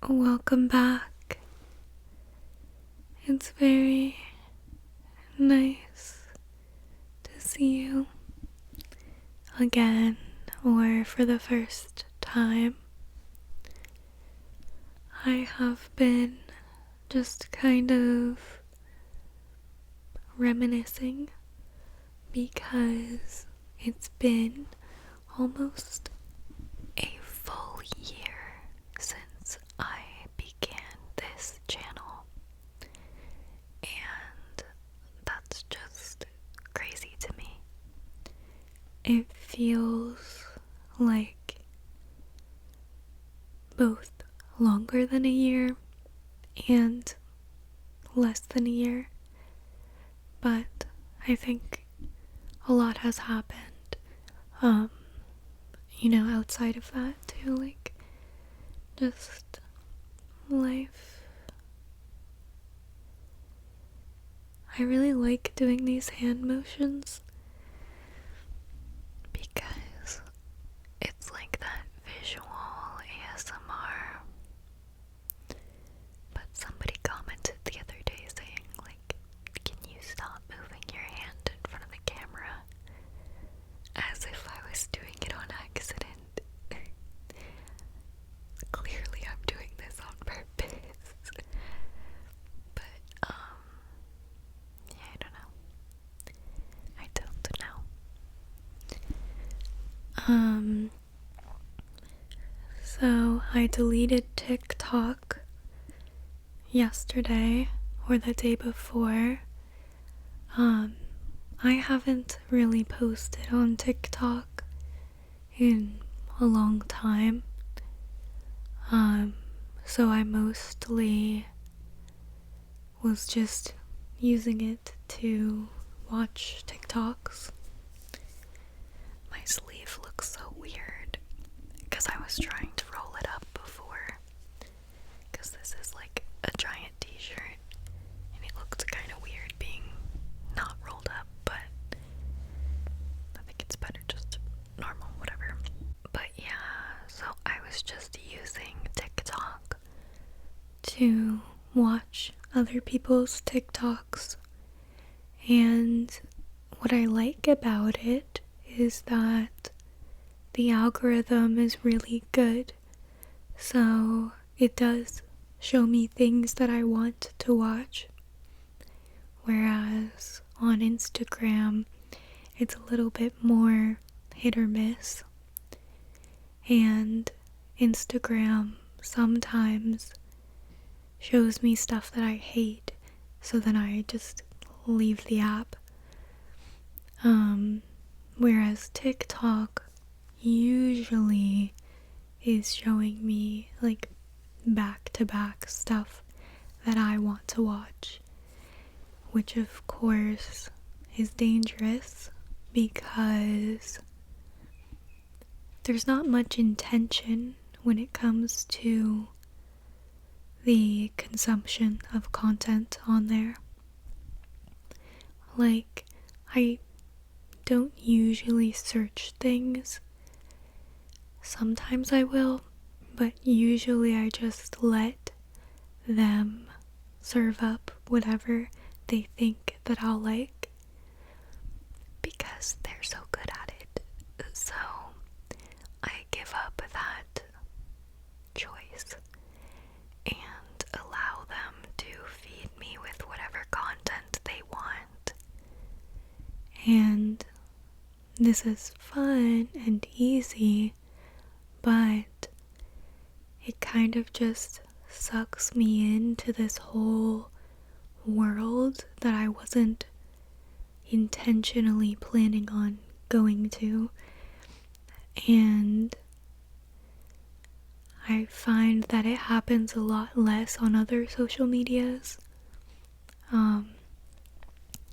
Welcome back. It's very nice to see you again, or for the first time. I have been just kind of reminiscing because it's been almost a full year since I began this channel, and that's just crazy to me. It feels like both longer than a year and less than a year, but I think a lot has happened, outside of that too, like just life. I really like doing these hand motions because it's like that visual ASMR. But somebody commented the other day saying, like, can you stop moving your hand in front of the camera? As if I was doing it on accident. Clearly I'm doing this on purpose. But, yeah, I don't know. So I deleted TikTok yesterday or the day before. I haven't really posted on TikTok in a long time. So I mostly was just using it to watch TikToks. My sleeve looks so weird because I was trying to roll it up before, because this is like a giant t-shirt and it looked kind of weird being not rolled up, but I think it's better just normal, whatever. But yeah, so I was just using TikTok to watch other people's TikToks, and what I like about it is that the algorithm is really good, so it does show me things that I want to watch, whereas on Instagram it's a little bit more hit or miss, and Instagram sometimes shows me stuff that I hate, so then I just leave the app. Whereas TikTok usually is showing me like back-to-back stuff that I want to watch, which of course is dangerous because there's not much intention when it comes to the consumption of content on there. Like, I don't usually search things. Sometimes I will, but usually I just let them serve up whatever they think that I'll like, because they're so good at it. So I give up that choice and allow them to feed me with whatever content they want. And this is fun and easy, but it kind of just sucks me into this whole world that I wasn't intentionally planning on going to. And I find that it happens a lot less on other social medias.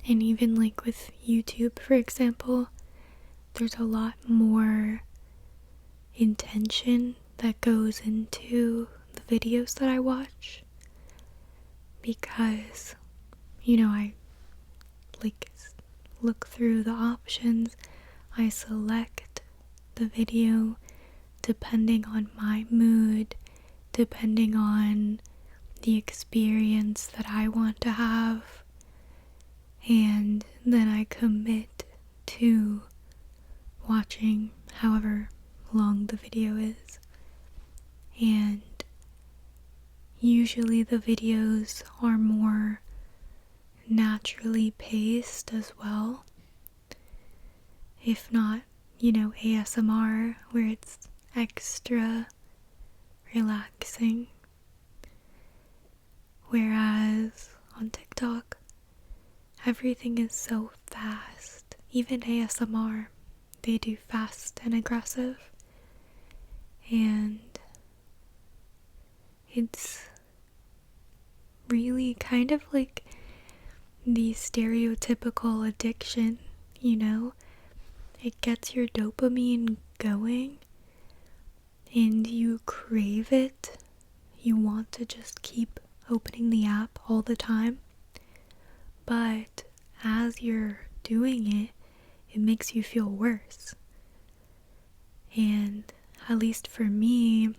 And even like with YouTube, for example, there's a lot more intention that goes into the videos that I watch, because, I like look through the options, I select the video depending on my mood, depending on the experience that I want to have, and then I commit to watching however long the video is. And usually the videos are more naturally paced as well, if not, ASMR, where it's extra relaxing. Whereas on TikTok, everything is so fast. Even ASMR, they do fast and aggressive. And it's really kind of like the stereotypical addiction, It gets your dopamine going and you crave it. You want to just keep opening the app all the time. But as you're doing it, it makes you feel worse. And at least for me,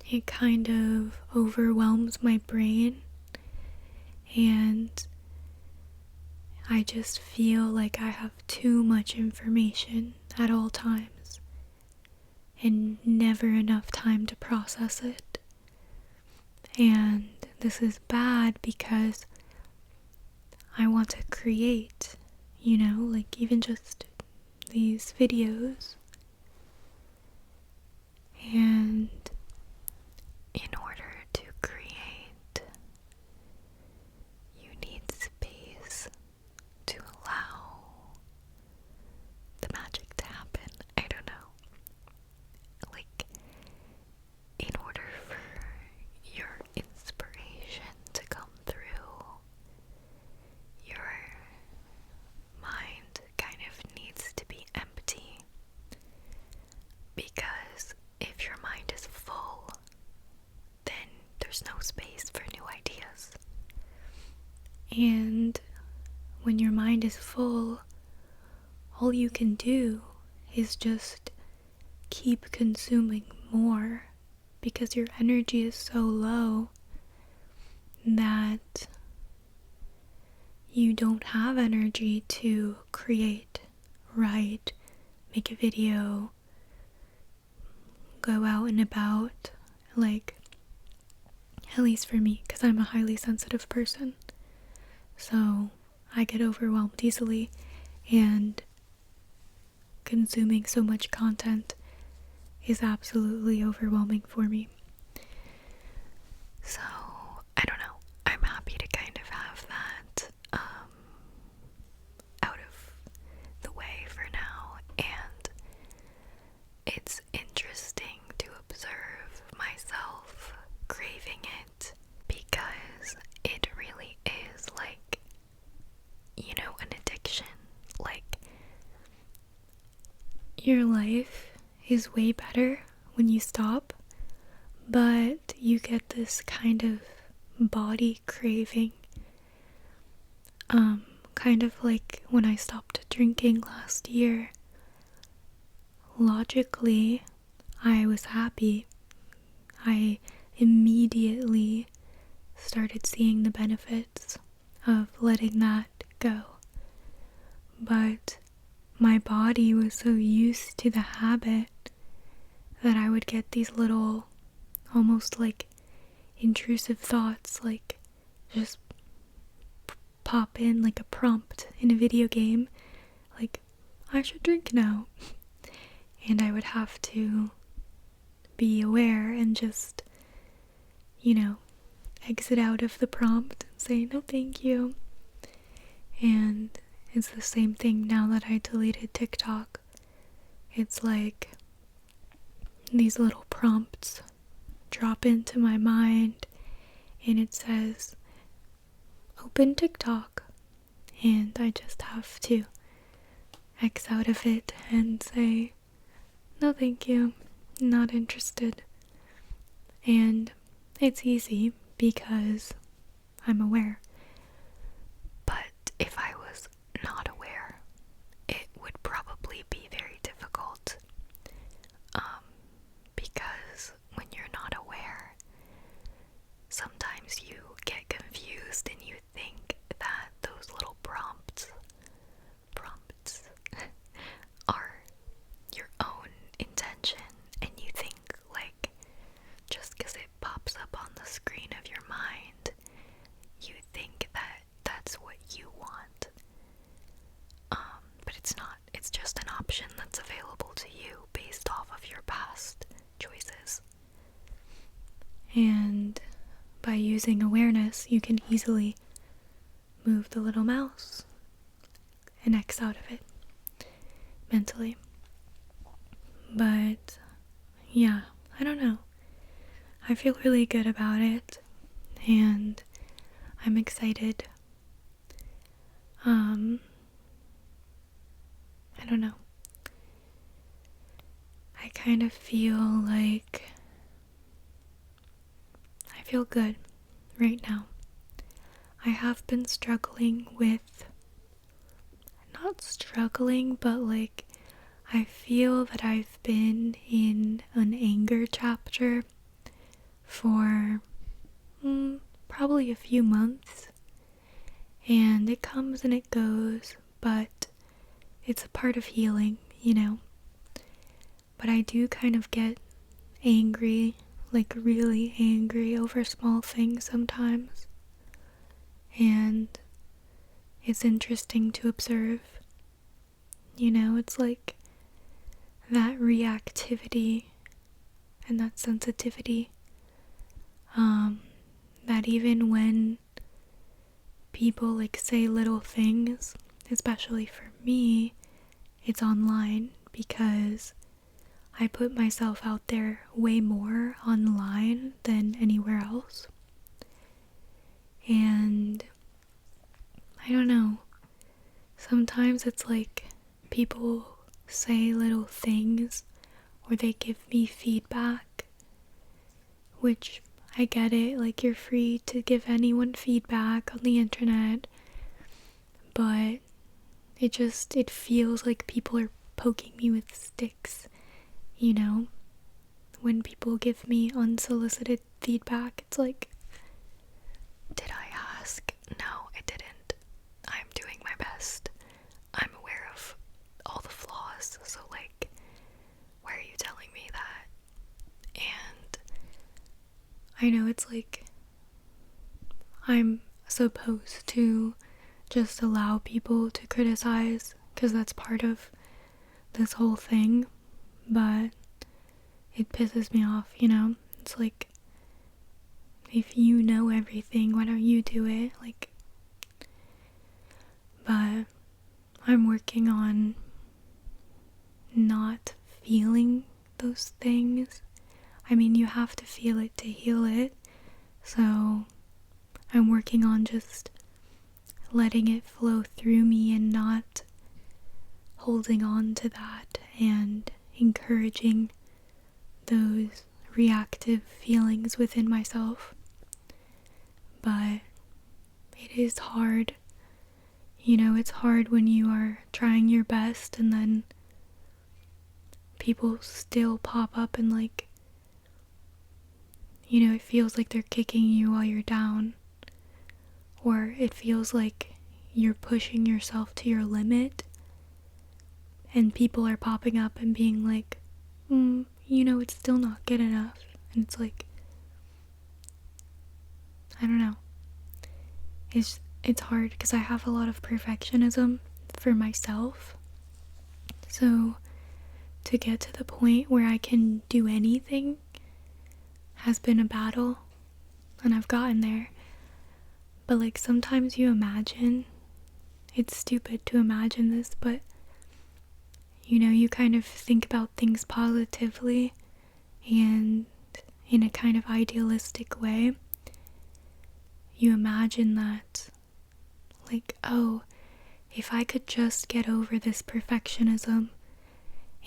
it kind of overwhelms my brain, and I just feel like I have too much information at all times and never enough time to process it. And this is bad because I want to create, like even just these videos. And in order to create, you need space to allow the magic to happen. I don't know. Like, in order for your inspiration to come through, your mind kind of needs to be empty. Because if your mind is full, then there's no space for new ideas. And when your mind is full, all you can do is just keep consuming more, because your energy is so low that you don't have energy to create, write, make a video, go out and about, like, at least for me, because I'm a highly sensitive person. So I get overwhelmed easily, and consuming so much content is absolutely overwhelming for me. So, I don't know. I'm happy to kind of have that out of the way for now, and it's interesting to observe myself craving it, because it really is like, an addiction. Like, your life is way better when you stop, but you get this kind of body craving. Kind of like when I stopped drinking last year. Logically, I was happy. I immediately started seeing the benefits of letting that go. But my body was so used to the habit that I would get these little, almost like intrusive thoughts, like just pop in like a prompt in a video game, like, I should drink now. And I would have to be aware and just, exit out of the prompt and say, no thank you. And it's the same thing now that I deleted TikTok. It's like these little prompts drop into my mind, and it says, open TikTok. And I just have to X out of it and say, no thank you, not interested. And it's easy because I'm aware. But if I was not aware, it would probably be very difficult. Because when you're not aware, And by using awareness, you can easily move the little mouse and X out of it mentally. But yeah, I don't know. I feel really good about it, and I'm excited. I don't know. I kind of feel like I feel good right now. I have been struggling with, not struggling, but like I feel that I've been in an anger chapter for probably a few months, and it comes and it goes, but it's a part of healing, you know. But I do kind of get angry, like really angry over small things sometimes, and it's interesting to observe. You know, it's like that reactivity and that sensitivity, that even when people like say little things, especially for me, it's online, because I put myself out there way more online than anywhere else. And I don't know, sometimes it's like people say little things or they give me feedback, which I get it, like you're free to give anyone feedback on the internet, but it feels like people are poking me with sticks, you know? When people give me unsolicited feedback, it's like, did I ask? No, I didn't. I'm doing my best. I'm aware of all the flaws, so like, why are you telling me that? And I know it's like I'm supposed to just allow people to criticize, because that's part of this whole thing, but it pisses me off, you know? It's like, if you know everything, why don't you do it? Like, but I'm working on not feeling those things. I mean, you have to feel it to heal it, so I'm working on just letting it flow through me and not holding on to that and encouraging those reactive feelings within myself. But it is hard. You know, it's hard when you are trying your best and then people still pop up and like, you know, it feels like they're kicking you while you're down, or it feels like you're pushing yourself to your limit, and people are popping up and being like, you know, it's still not good enough. And it's like, I don't know. It's hard because I have a lot of perfectionism for myself. So to get to the point where I can do anything has been a battle, and I've gotten there. But like, sometimes you imagine, it's stupid to imagine this, but you know, you kind of think about things positively and in a kind of idealistic way. You imagine that, like, oh, if I could just get over this perfectionism,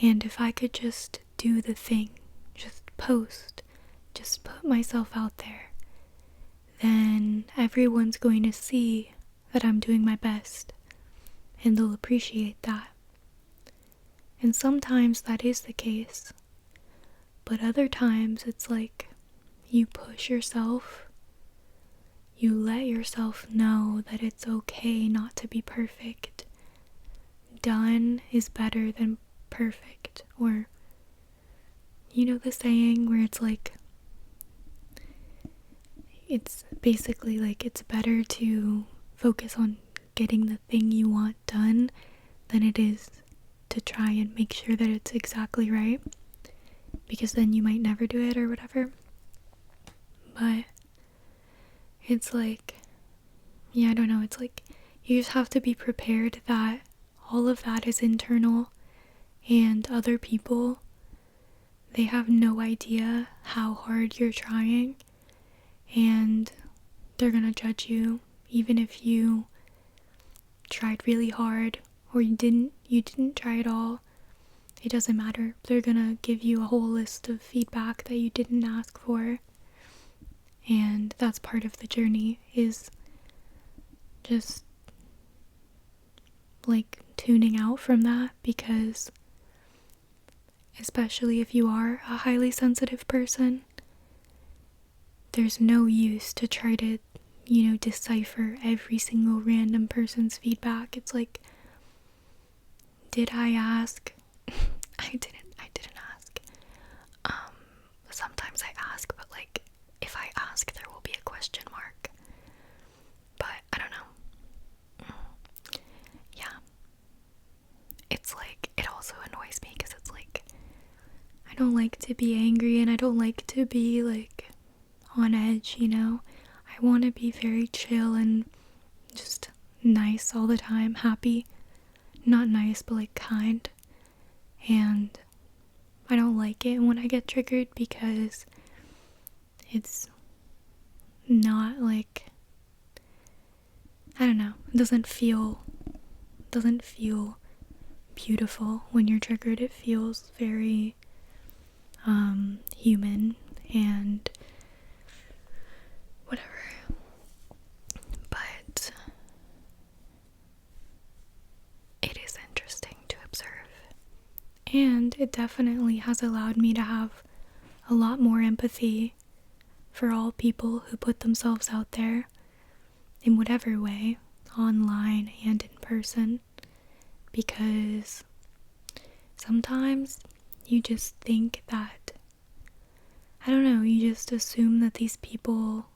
and if I could just do the thing, just post, just put myself out there, then everyone's going to see that I'm doing my best, and they'll appreciate that. And sometimes that is the case, but other times it's like you push yourself, you let yourself know that it's okay not to be perfect. Done is better than perfect, or you know the saying where it's like, it's basically like it's better to focus on getting the thing you want done than it is to try and make sure that it's exactly right, because then you might never do it or whatever. but it's like, yeah, I don't know, it's like you just have to be prepared that all of that is internal, and other people, they have no idea how hard you're trying, and they're gonna judge you even if you tried really hard or you didn't try at all. It doesn't matter. They're gonna give you a whole list of feedback that you didn't ask for, and that's part of the journey, is just like tuning out from that, because especially if you are a highly sensitive person, there's no use to try to, decipher every single random person's feedback. It's like, did I ask? I didn't ask. Sometimes I ask, but like, if I ask, there will be a question mark. But I don't know. Yeah. It's like, it also annoys me because it's like, I don't like to be angry, and I don't like to be like on edge, I want to be very chill and just nice all the time, happy. Not nice, but like kind. And I don't like it when I get triggered, because it's not like, I don't know, it doesn't feel beautiful when you're triggered. It feels very human and whatever. But it is interesting to observe, and it definitely has allowed me to have a lot more empathy for all people who put themselves out there in whatever way, online and in person, because sometimes you just think that, I don't know, you just assume that these people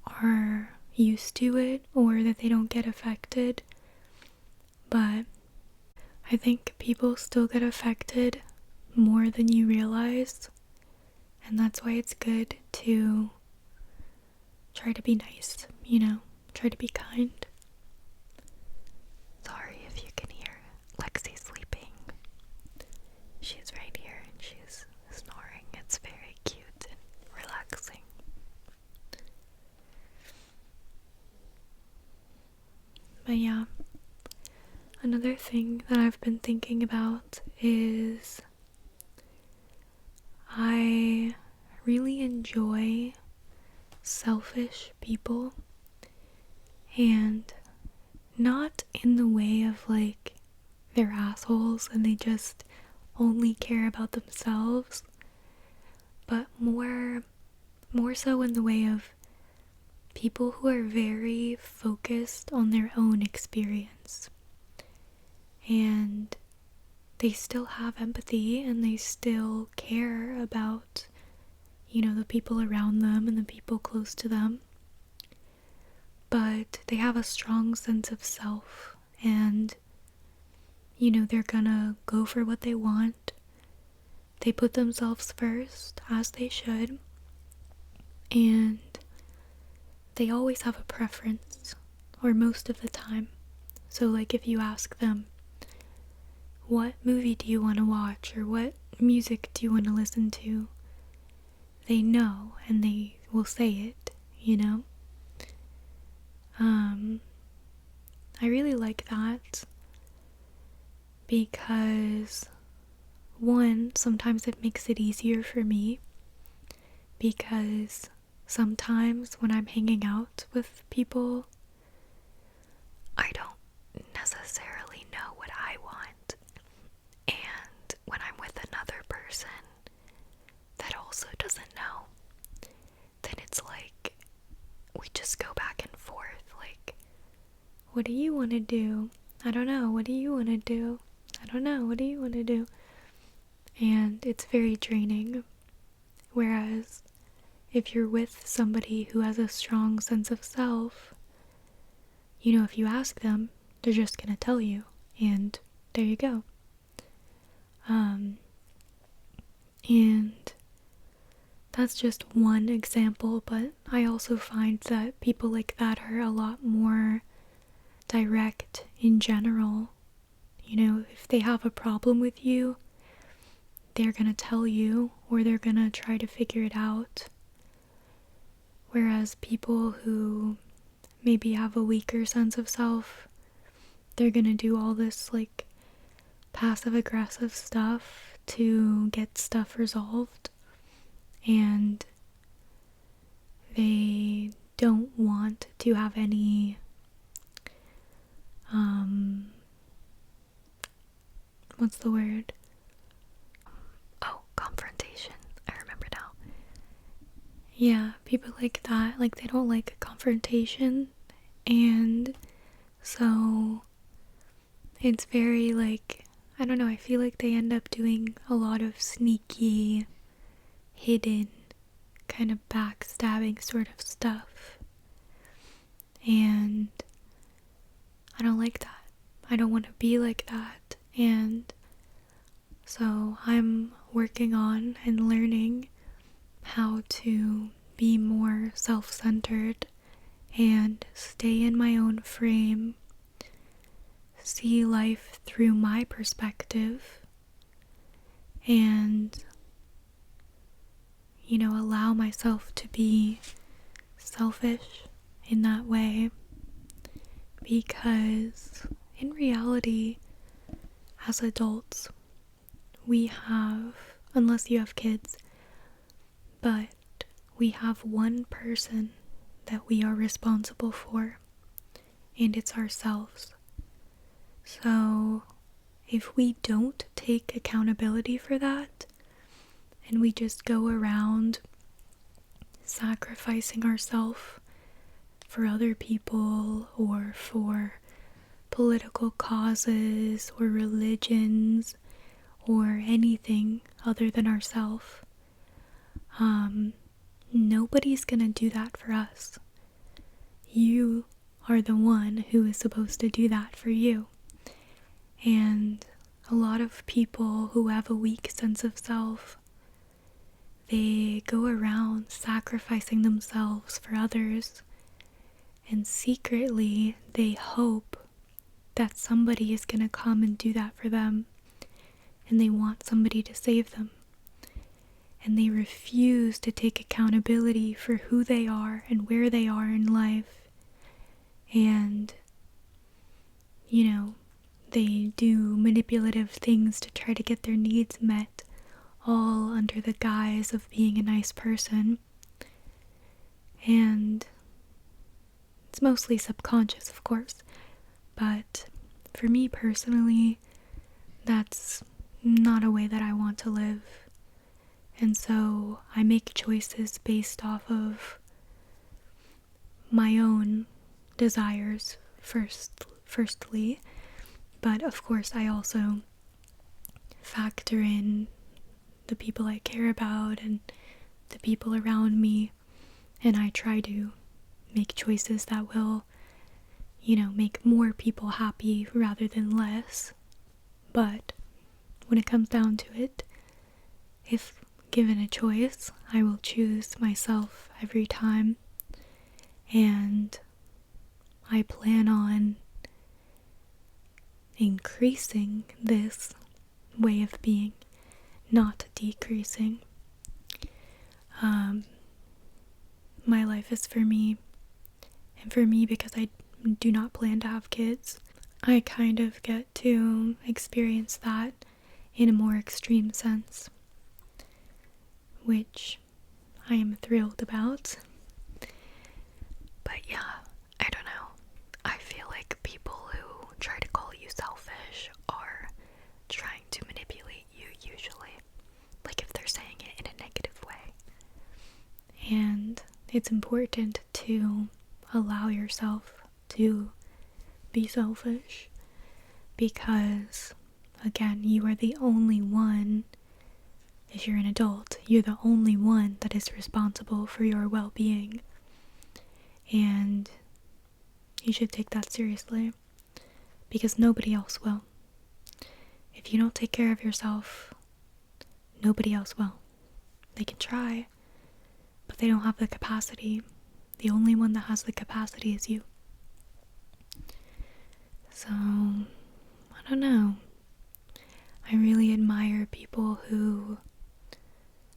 are used to it, or that they don't get affected. But I think people still get affected more than you realize, and that's why it's good to try to be nice, try to be kind. Sorry if you can hear Lexi sleeping. She's right here and she's snoring. It's very cute and relaxing. But yeah, another thing that I've been thinking about is I really enjoy selfish people, and not in the way of like they're assholes and they just only care about themselves, but more so in the way of people who are very focused on their own experience, and they still have empathy and they still care about, the people around them and the people close to them, but they have a strong sense of self, and they're gonna go for what they want. They put themselves first, as they should, and they always have a preference, or most of the time. So like, if you ask them, what movie do you want to watch, or what music do you want to listen to, they know, and they will say it, I really like that, because one, sometimes it makes it easier for me, because sometimes when I'm hanging out with people, I don't necessarily know what I want, and when I'm with another person that also doesn't know, then it's like we just go back and forth, like, what do you want to do? I don't know. What do you want to do? I don't know. What do you want to do? And it's very draining. Whereas if you're with somebody who has a strong sense of self, if you ask them, they're just gonna tell you, and there you go. And that's just one example, but I also find that people like that are a lot more direct in general. You know, if they have a problem with you, they're gonna tell you, or they're gonna try to figure it out. Whereas people who maybe have a weaker sense of self, they're gonna do all this like passive aggressive stuff to get stuff resolved, and they don't want to have any what's the word? Oh, confrontation. I remember now. Yeah, people like that, like they don't like confrontation, and so it's very like, I don't know, I feel like they end up doing a lot of sneaky, hidden, kind of backstabbing sort of stuff. And I don't like that. I don't want to be like that. And so I'm working on and learning how to be more self-centered and stay in my own frame, see life through my perspective, and, you know, allow myself to be selfish in that way, because in reality, as adults, we have, unless you have kids, but we have one person that we are responsible for, and it's ourselves. So if we don't take accountability for that, and we just go around sacrificing ourselves for other people or for political causes or religions or anything other than ourselves, nobody's gonna do that for us. You are the one who is supposed to do that for you. And a lot of people who have a weak sense of self, they go around sacrificing themselves for others, and secretly they hope that somebody is gonna come and do that for them, and they want somebody to save them. And they refuse to take accountability for who they are and where they are in life. And, you know, they do manipulative things to try to get their needs met, all under the guise of being a nice person. And it's mostly subconscious, of course, but for me personally, that's not a way that I want to live. And so I make choices based off of my own desires firstly, but of course I also factor in the people I care about and the people around me, and I try to make choices that will, you know, make more people happy rather than less. But when it comes down to it, if given a choice, I will choose myself every time, and I plan on increasing this way of being, not decreasing. My life is for me, and for me, because I do not plan to have kids, I kind of get to experience that in a more extreme sense, which I am thrilled about. But yeah, I don't know. I feel like people who try to call you selfish are trying to manipulate you usually. Like if they're saying it in a negative way. And it's important to allow yourself to be selfish, because again, you are the only one. If you're an adult, you're the only one that is responsible for your well-being, and you should take that seriously, because nobody else will. If you don't take care of yourself, nobody else will. They can try, they don't have the capacity. The only one that has the capacity is you. So, I don't know. I really admire people who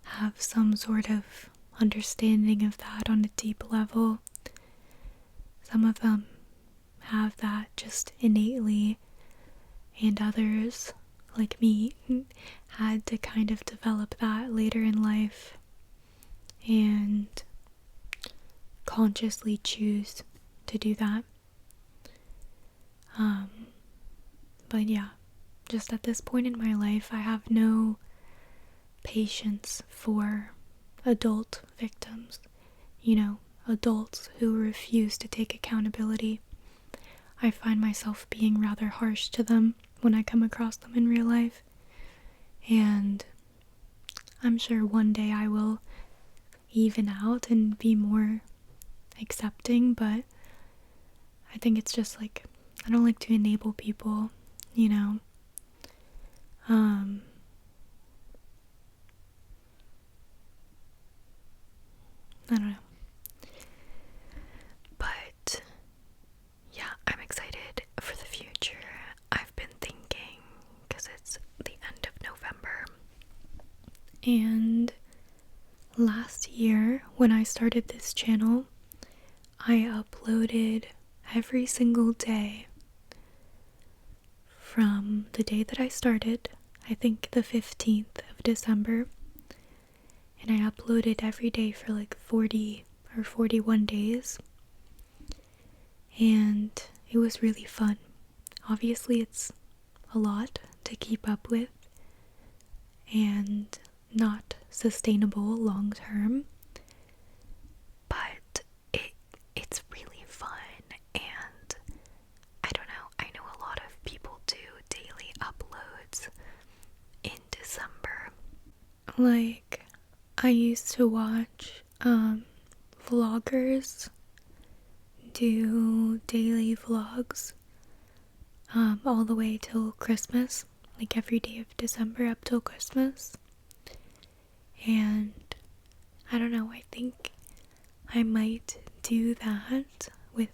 have some sort of understanding of that on a deep level. Some of them have that just innately, and others, like me, had to kind of develop that later in life and consciously choose to do that. But yeah, just at this point in my life, I have no patience for adult victims, adults who refuse to take accountability. I find myself being rather harsh to them when I come across them in real life, and I'm sure one day I will even out and be more accepting, but I think it's just like, I don't like to enable people, I don't know. But yeah, I'm excited for the future. I've been thinking, because it's the end of November, and last year when I started this channel, I uploaded every single day from the day that I started, I think the 15th of December, and I uploaded every day for like 40 or 41 days, and it was really fun. Obviously it's a lot to keep up with and not sustainable long term, but it's really fun. And I don't know, I know a lot of people do daily uploads in December. Like, I used to watch vloggers do daily vlogs all the way till Christmas, like every day of December up till Christmas. And I don't know, I think I might do that with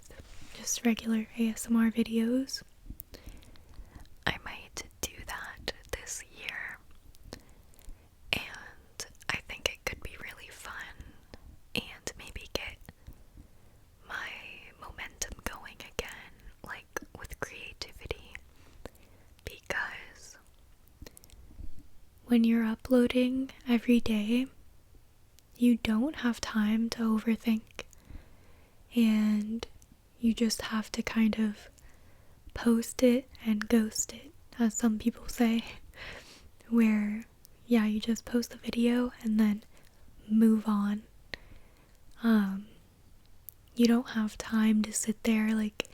just regular ASMR videos. I might do that this year, and I think it could be really fun and maybe get my momentum going again, like with creativity, because when you're uploading every day, you don't have time to overthink, and you just have to kind of post it and ghost it, as some people say, where, yeah, you just post the video and then move on. You don't have time to sit there like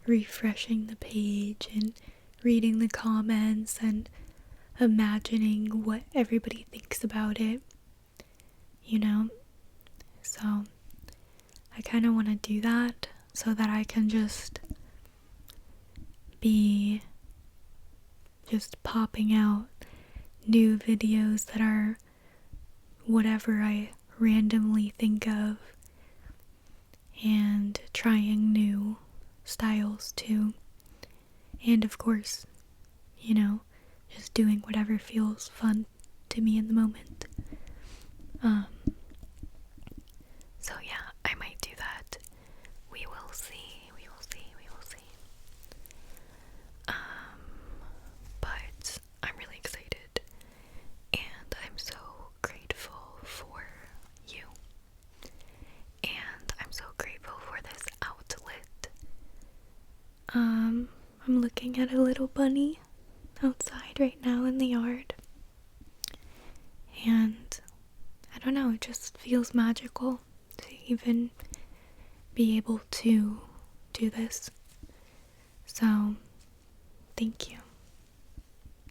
refreshing the page and reading the comments and imagining what everybody thinks about it, So I kind of want to do that so that I can just be just popping out new videos that are whatever I randomly think of, and trying new styles too, and of course, just doing whatever feels fun to me in the moment. So yeah, I might do that. We will see. But I'm really excited, and I'm so grateful for you, and I'm so grateful for this outlet. I'm looking at a little bunny outside right now in the yard, and I don't know, it just feels magical to even be able to do this. So, thank you.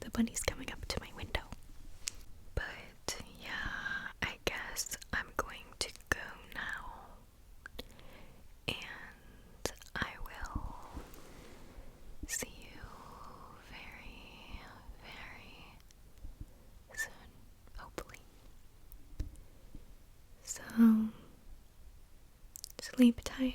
The bunny's coming up to my window. But yeah, I guess I'm going to go now, and I will see you very, very soon, hopefully. So, sleep tight.